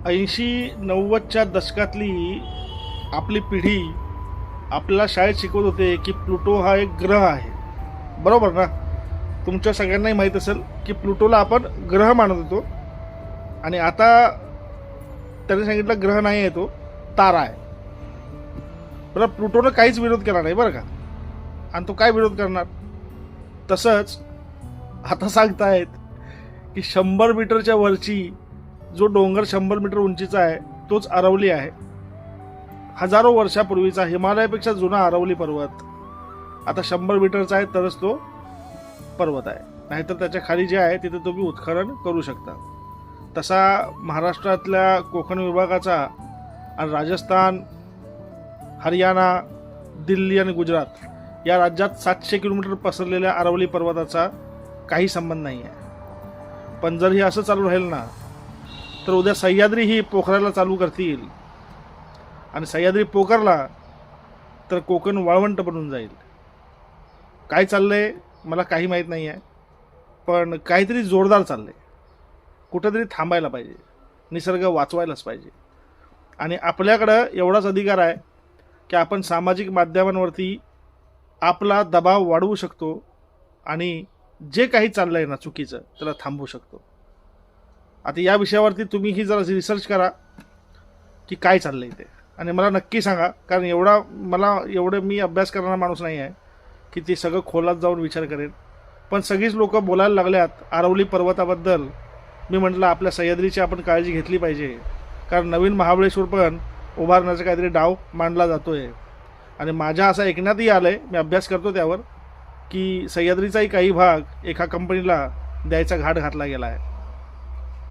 80-90च्या दशकातली आपली पिढी आपल्याला शाळेत शिकवत होते की प्लुटो हा एक ग्रह आहे, बरोबर ना? तुमच्या सगळ्यांनाही माहीत असेल की प्लुटोला आपण ग्रह मानत होतो, आणि आता त्याने सांगितलं ग्रह नाही आहे, तो तारा आहे. बरं, प्लुटोनं काहीच विरोध केला नाही बरं का, आणि तो काय विरोध करणार? तसंच आता सांगतायत की 100 मीटरच्या वरची जो डोंगर 100 मीटर उंचीचा आहे तोच अरवली आहे. हजारो वर्षापूर्वीचा हिमालयापेक्षा जुना अरवली पर्वत आता 100 मीटरचा आहे, तरच तो पर्वत आहे. नाहीतर त्याच्या खाली जे आहे तिथे तुम्ही उत्खनन करू शकता. तसा महाराष्ट्रातल्या कोकण विभागाचा आणि राजस्थान, हरियाणा, दिल्ली आणि गुजरात या राज्यात 700 किलोमीटर पसरलेल्या अरवली पर्वताचा काही संबंध नाही आहे. पण जर हे असं चालू राहील ना, तर उद्या सह्याद्री ही पोखरायला चालू करतील, आणि सह्याद्री पोखरला तर कोकण वाळवंट बनून जाईल. काय चाललंय मला काही माहीत नाही आहे, पण काहीतरी जोरदार चाललंय. कुठंतरी थांबायला पाहिजे, निसर्ग वाचवायलाच पाहिजे. आणि आपल्याकडं एवढाच अधिकार आहे की आपण सामाजिक माध्यमांवरती आपला दबाव वाढवू शकतो आणि जे काही चाललंय ना चुकीचं त्याला थांबवू शकतो. आता या विषयावरती तुम्हीही जरा रिसर्च करा की काय चाललंय ते, आणि मला नक्की सांगा. कारण एवढं मी अभ्यास करणारा माणूस नाही आहे की ते सगळं खोलात जाऊन विचार करेन. पण सगळीच लोक बोलायला लागल्यात अरवली पर्वताबद्दल. मी म्हटलं आपल्या सह्याद्रीची आपण काळजी घेतली पाहिजे, कारण नवीन महाबळेश्वर पण उभारण्याचा काहीतरी डाव मांडला जातोय. आणि माझ्या असं ऐकण्यातही आलं आहे, मी अभ्यास करतो त्यावर, की सह्याद्रीचाही काही भाग एका कंपनीला द्यायचा घाट घातला गेला आहे.